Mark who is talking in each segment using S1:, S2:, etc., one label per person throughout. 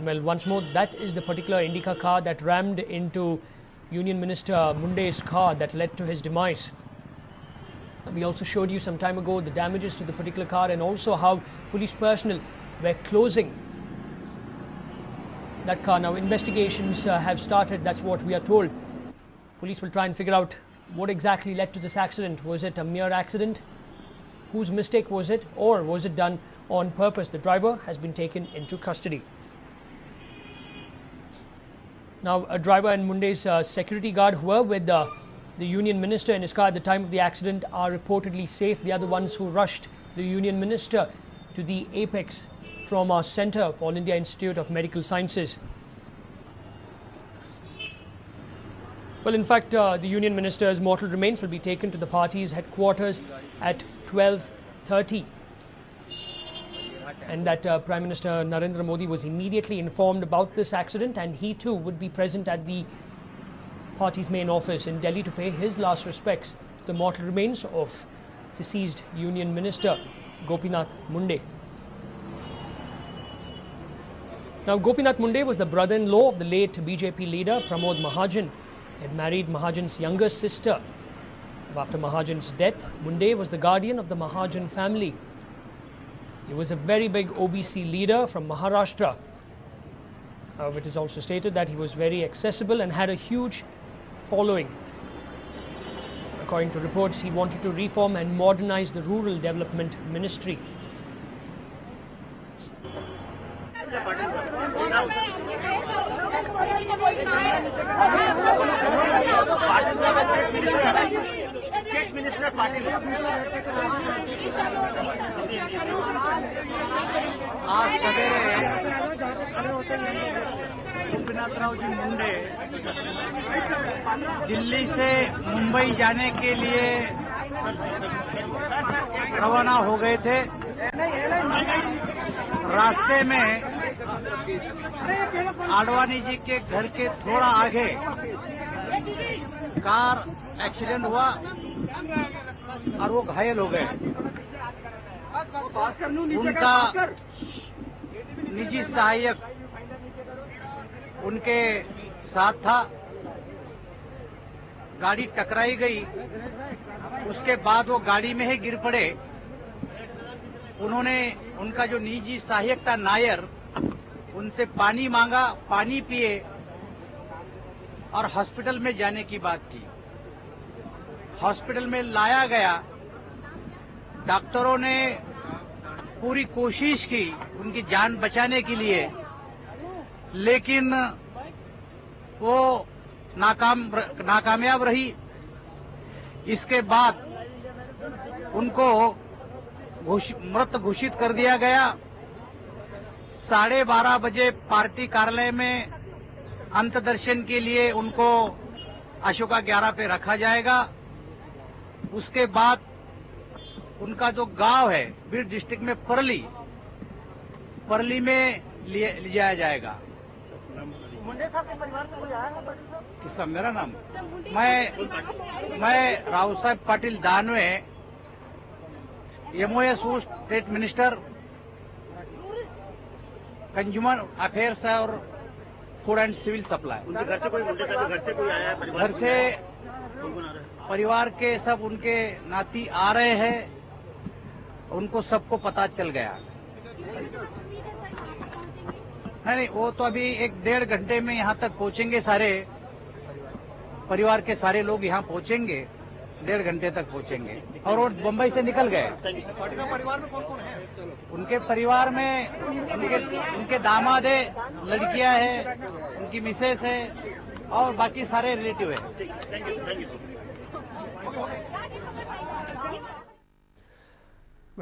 S1: Well, once more, that is the particular Indica car that rammed into Union Minister Munde's car that led to his demise. We also showed you some time ago the damages to the particular car and also how police personnel were closing that car. Now, investigations have started, that's what we are told. Police will try and figure out what exactly led to this accident. Was it a mere accident? Whose mistake was it? Or was it done on purpose? The driver has been taken into custody. Now, a driver and Munde's security guard who were with the Union Minister in his car at the time of the accident are reportedly safe. They are the ones who rushed the Union Minister to the Apex Trauma Center of All India Institute of Medical Sciences. Well, in fact, the Union Minister's mortal remains will be taken to the party's headquarters at 12:30. And that Prime Minister Narendra Modi was immediately informed about this accident, and he too would be present at the party's main office in Delhi to pay his last respects to the mortal remains of deceased Union Minister Gopinath Munde. Now, Gopinath Munde was the brother-in-law of the late BJP leader Pramod Mahajan. He had married Mahajan's younger sister. After Mahajan's death, Munde was the guardian of the Mahajan family. He was a very big OBC leader from Maharashtra. It is also stated that he was very accessible and had a huge following. According to reports, he wanted to reform and modernize the Rural Development Ministry.
S2: State Minister Patil. आज सवेरे गोपीनाथराव जी मुंडे दिल्ली से मुंबई जाने के लिए रवाना हो गए थे। रास्ते में आडवाणी जी के घर के थोड़ा आगे कार एक्सीडेंट हुआ और वो घायल हो गए। उनका निजी सहायक उनके साथ था। गाड़ी टकराई गई, उसके बाद वो गाड़ी में ही गिर पड़े। उन्होंने उनका जो निजी सहायक था नायर, उनसे पानी मांगा, पानी पिए और हॉस्पिटल में जाने की बात की। हॉस्पिटल में लाया गया, डॉक्टरों ने पूरी कोशिश की उनकी जान बचाने के लिए, लेकिन वो नाकामयाब रही। इसके बाद उनको मृत घोषित कर दिया गया। 12:30 बजे पार्टी कार्यालय में अंतदर्शन के लिए उनको अशोका 11 पे रखा जाएगा। उसके बाद उनका जो गांव है बीड डिस्ट्रिक्ट में परली में ले जाया जाएगा। किसका? मेरा नाम? मैं राव साहब Patil Danve, MOS state minister, consumer affairs और फूड एंड सिविल सप्लाई।
S3: उनके घर से कोई आया है?
S2: घर से परिवार के सब उनके नाती आ रहे हैं, उनको सबको पता चल गया। नहीं, वो तो अभी 1-1.5 घंटे में यहाँ तक पहुंचेंगे। सारे परिवार के सारे लोग यहाँ पहुंचेंगे, 1.5 घंटे तक पहुंचेंगे। और वो मुंबई से निकल गए।
S3: परिवार में कौन है?
S2: उनके परिवार में उनके दामाद है, लड़कियां है, उनकी मिसेस है और बाकी सारे रिलेटिव है।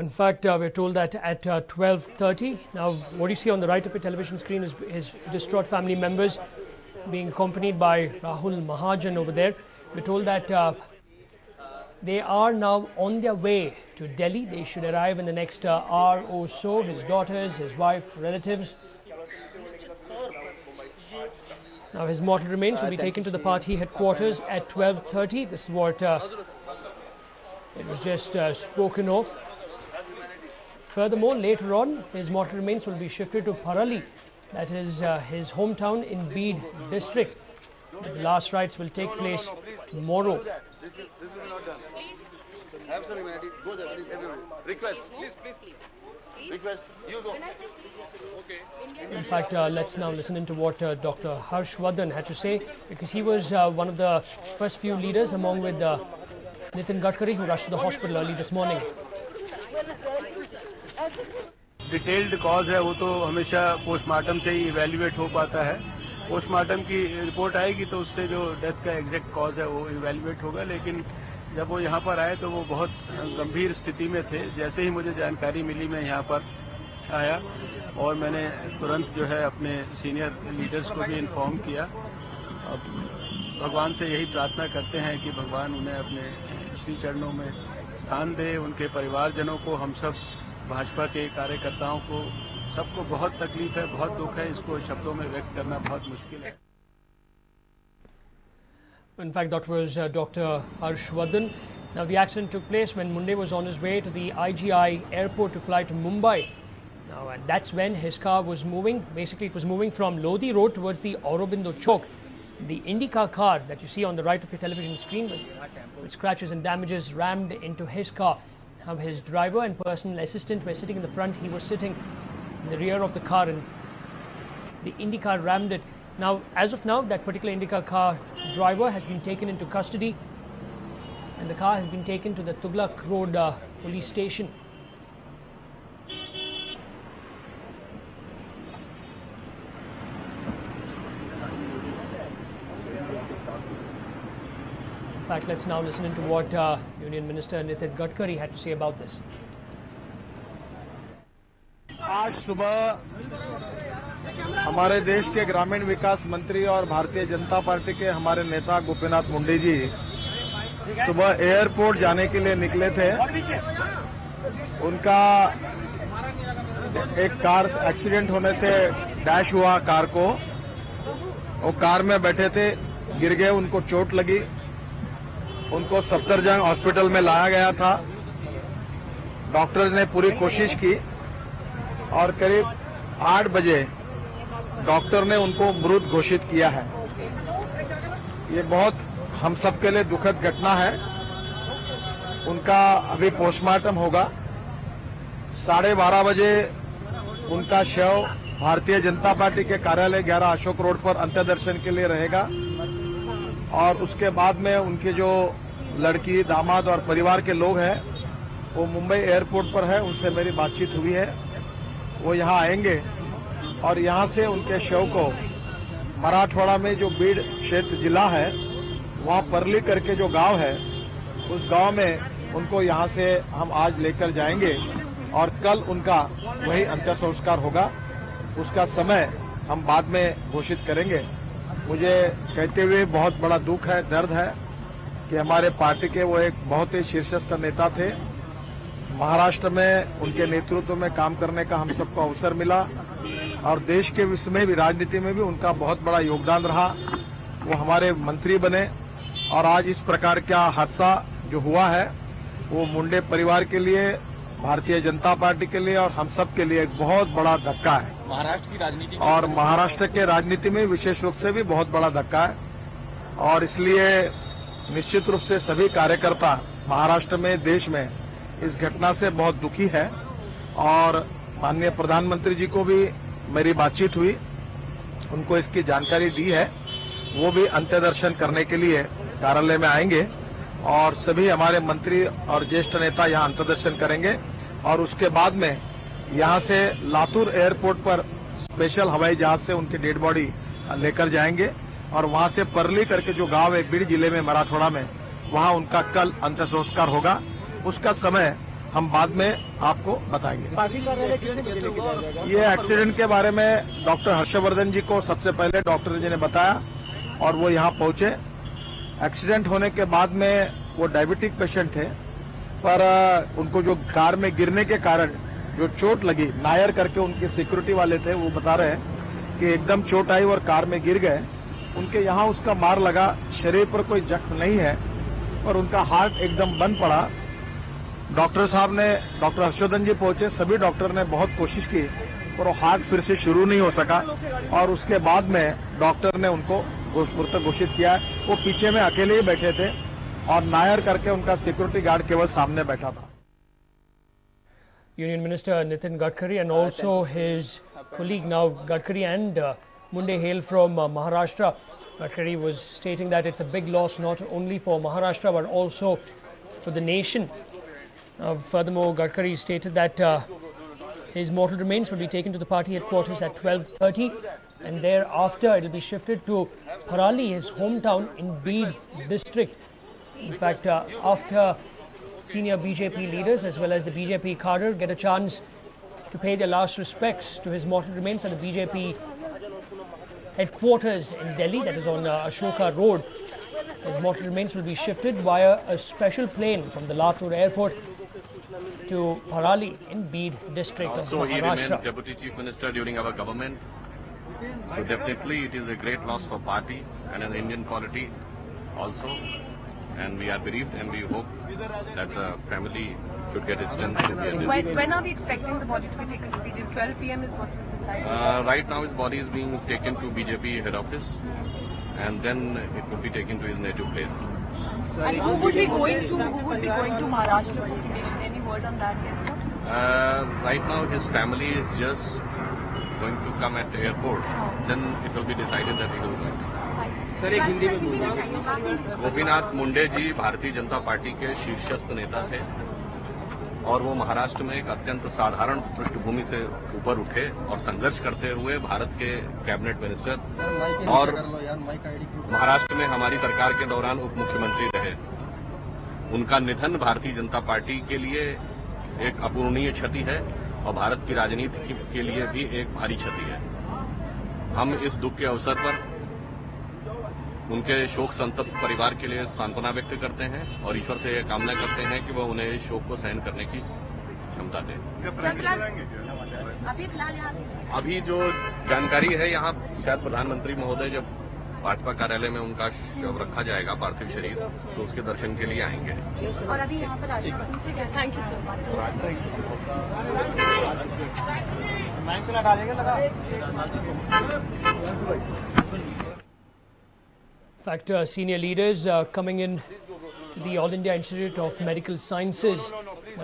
S1: In fact, we're told that at 12:30, now what you see on the right of your television screen is his distraught family members being accompanied by Rahul Mahajan over there. We're told that they are now on their way to Delhi. They should arrive in the next hour or so. His daughters, his wife, relatives. Now his mortal remains will be taken to the party headquarters at 12:30. This is what it was just spoken of. Furthermore, later on, his mortal remains will be shifted to Parali That is his hometown in Beed district. The last rites will take place tomorrow.
S4: This will not done. Have some humanity. Go there, please, everybody. Request. Please. Request. You go.
S1: In fact, let's now listen into what Dr. Harshvardhan had to say, because he was one of the first few leaders, along with Nitin Gadkari, who rushed to the hospital early this morning.
S5: Detailed cause है वो तो हमेशा postmortem से ही evaluate हो पाता है। Postmortem की report आएगी तो उससे जो डेथ का एग्जैक्ट कॉज है वो इवेल्युएट होगा, लेकिन जब वो यहाँ पर आए तो वो बहुत गंभीर स्थिति में थे। जैसे ही मुझे जानकारी मिली मैं यहाँ पर आया और मैंने तुरंत जो है अपने सीनियर लीडर्स को भी इन्फॉर्म किया। अब भगवान से यही प्रार्थना करते हैं कि भगवान उन्हें अपने श्री चरणों में स्थान दे। उनके परिवारजनों को, हम सब भाजपा के कार्यकर्ताओं को, सबको बहुत तकलीफ है, बहुत दुख है। इसको शब्दों में व्यक्त करना बहुत मुश्किल है।
S1: In fact, that was Dr. Harshvardhan. Now, the accident took place when Munde was on his way to the IGI airport to fly to Mumbai. Now, and that's when his car was moving. Basically, it was moving from Lodi Road towards the Aurobindo Chowk. The Indica car that you see on the right of your television screen with scratches and damages rammed into his car. Now, his driver and personal assistant were sitting in the front. He was sitting in the rear of the car, and the Indica rammed it. Now, as of now, that particular Indica car driver has been taken into custody, and the car has been taken to the Tughlaq Road police station. In fact, let's now listen into what Union Minister Nitin Gadkari had to say about this.
S6: आज सुबह हमारे देश के ग्रामीण विकास मंत्री और Bharatiya Janata party के हमारे नेता गोपीनाथ मुंडे जी सुबह एयरपोर्ट जाने के लिए निकले थे। उनका एक कार एक्सीडेंट होने से डैश हुआ कार को। वो कार में बैठे थे, गिर गए, उनको चोट लगी। उनको सफदरजंग हॉस्पिटल में लाया गया था। डॉक्टर ने पूरी कोशिश की और करीब 8 बजे डॉक्टर ने उनको मृत घोषित किया है। ये बहुत हम सबके लिए दुखद घटना है। उनका अभी पोस्टमार्टम होगा। 12:30 बजे उनका शव भारतीय जनता पार्टी के कार्यालय 11 अशोक रोड पर अंत्य दर्शन के लिए रहेगा और उसके बाद में उनके जो लड़की, दामाद और परिवार के लोग हैं वो मुंबई एयरपोर्ट पर है। उनसे मेरी बातचीत हुई है। वो यहाँ आएंगे और यहाँ से उनके शव को मराठवाड़ा में जो बीड क्षेत्र जिला है वहाँ परली करके जो गांव है उस गांव में उनको यहाँ से हम आज लेकर जाएंगे और कल उनका वही अंतिम संस्कार होगा। उसका समय हम बाद में घोषित करेंगे। मुझे कहते हुए बहुत बड़ा दुख है, दर्द है कि हमारे पार्टी के वो एक बहुत ही शीर्षस्थ नेता थे। महाराष्ट्र में उनके नेतृत्व में काम करने का हम सबको अवसर मिला और देश के विश्व में भी, राजनीति में भी उनका बहुत बड़ा योगदान रहा। वो हमारे मंत्री बने और आज इस प्रकार का हादसा जो हुआ है वो मुंडे परिवार के लिए, भारतीय जनता पार्टी के लिए और हम सब के लिए एक बहुत बड़ा धक्का है।
S3: महाराष्ट्र की राजनीति
S6: और महाराष्ट्र के राजनीति में विशेष रूप से भी बहुत बड़ा धक्का है और इसलिए निश्चित रूप से सभी कार्यकर्ता महाराष्ट्र में, देश में इस घटना से बहुत दुखी है और माननीय प्रधानमंत्री जी को भी मेरी बातचीत हुई, उनको इसकी जानकारी दी है। वो भी अंत्य दर्शन करने के लिए कार्यालय में आएंगे और सभी हमारे मंत्री और ज्येष्ठ नेता यहाँ अंत्य दर्शन करेंगे और उसके बाद में यहाँ से लातूर एयरपोर्ट पर स्पेशल हवाई जहाज से उनकी डेड बॉडी लेकर जाएंगे और वहाँ से परली करके जो गांव है बीड जिले में, मराठवाड़ा में, वहाँ उनका कल अंत्य संस्कार होगा। उसका समय हम बाद में आपको बताएंगे। ये एक्सीडेंट के बारे में डॉक्टर हर्षवर्धन जी को सबसे पहले डॉक्टर जी ने बताया और वो यहाँ पहुंचे। एक्सीडेंट होने के बाद में वो डायबिटिक पेशेंट थे, पर उनको जो कार में गिरने के कारण जो चोट लगी, नायर करके उनके सिक्योरिटी वाले थे, वो बता रहे हैं कि एकदम चोट आई और कार में गिर गए। उनके यहाँ उसका मार लगा, शरीर पर कोई जख्म नहीं है और उनका हार्ट एकदम बंद पड़ा। डॉक्टर साहब ने, डॉक्टर हर्षवर्धन जी पहुंचे, सभी डॉक्टर ने बहुत कोशिश की पर वो हार्ट फिर से शुरू नहीं हो सका और उसके बाद में डॉक्टर ने उनको मृत घोषित किया। वो पीछे में अकेले ही बैठे थे और नायर करके उनका सिक्योरिटी गार्ड केवल सामने बैठा था।
S1: Union Minister Nitin Gadkari and also his colleague, now Gadkari and Munde hail from Maharashtra. Gadkari was stating that it's a big loss not only for Maharashtra but also for the nation. Furthermore, Gadkari stated that his mortal remains will be taken to the party headquarters at 12:30 and thereafter it will be shifted to Parali, his hometown in Beed district. In fact, after senior BJP leaders as well as the BJP cadre get a chance to pay their last respects to his mortal remains at the BJP headquarters in Delhi, that is on Ashoka Road. His mortal remains will be shifted via a special plane from the Latur airport to Parali in Beed district of
S7: So he
S1: Maharashtra.
S7: remained Deputy Chief Minister during our government. So definitely it is a great loss for party and an Indian polity also. And we are bereaved and we hope that the family should get its strength in the end.
S8: When are we expecting the body to be taken to BJP? 12 p.m. is what was decided.
S7: Right now his body is being taken to BJP head office and then it will be taken to his native place.
S8: And who would be going to Maharashtra? Any word on that yet?
S7: Right now his family is just going to come at the airport. Then it will be decided that he will go. Gopinath Munde ji Bharatiya Janata party के शीर्षस्थ नेता थे और वो महाराष्ट्र में एक अत्यंत साधारण पृष्ठभूमि से ऊपर उठे और संघर्ष करते हुए भारत के कैबिनेट मिनिस्टर और महाराष्ट्र में हमारी सरकार के दौरान उप मुख्यमंत्री रहे। उनका निधन भारतीय जनता पार्टी के लिए एक अपूरणीय क्षति है और भारत की राजनीति के लिए भी एक भारी क्षति है। हम इस दुख के अवसर पर उनके शोक संतप्त परिवार के लिए सांत्वना व्यक्त करते हैं और ईश्वर से यह कामना करते हैं कि वह उन्हें शोक को सहन करने की क्षमता दे। अभी जो जानकारी है, यहाँ शायद प्रधानमंत्री महोदय जब भाजपा कार्यालय में उनका शव रखा जाएगा, पार्थिव शरीर, तो उसके दर्शन के लिए आएंगे।
S8: और अभी यहाँ पर thank you so much.
S1: In fact, senior leaders coming in to the All India Institute of Medical Sciences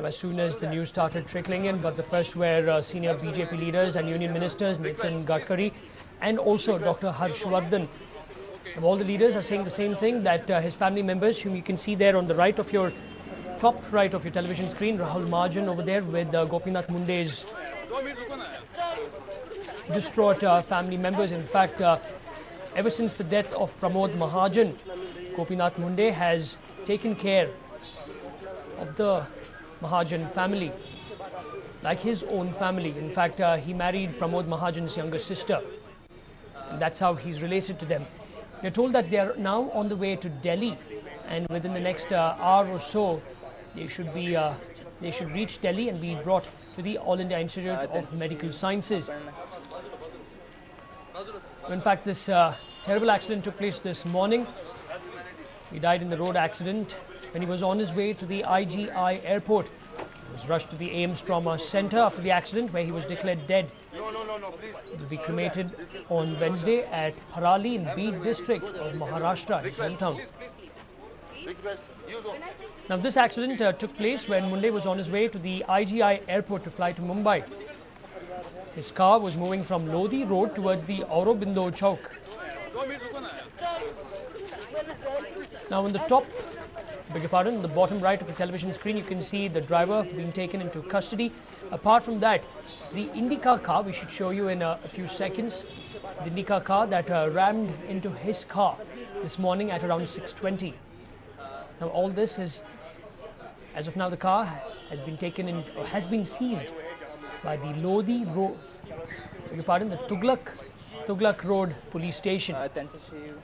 S1: as soon as the news started trickling in. But the first were senior BJP leaders and union ministers, Nitin Gadkari and also Dr. Harshvardhan. And all the leaders are saying the same thing, that his family members, whom you can see there on the right of your, top right of your television screen, Rahul Mahajan over there with Gopinath Munde's distraught family members. In fact, ever since the death of Pramod Mahajan, Gopinath Munde has taken care of the Mahajan family like his own family. In fact, he married Pramod Mahajan's younger sister. And that's how he's related to them. They're told that they are now on the way to Delhi, and within the next hour or so, they should reach Delhi and be brought to the All India Institute of Medical Sciences. In fact, this terrible accident took place this morning. He died in the road accident when he was on his way to the IGI airport. He was rushed to the AIIMS Trauma Center after the accident, where he was declared dead. He will be cremated on Wednesday at Parali in Beed district of Maharashtra, his hometown. Now, this accident took place when Munde was on his way to the IGI airport to fly to Mumbai. His car was moving from Lodi Road towards the Aurobindo Chowk. Now on the on the bottom right of the television screen, you can see the driver being taken into custody. Apart from that, the Indica car, we should show you in a few seconds, the Indica car that rammed into his car this morning at around 6:20. Now all this is, as of now, the car has been taken in, or has been seized by the Lodi Road, the Tughlaq Road Police Station.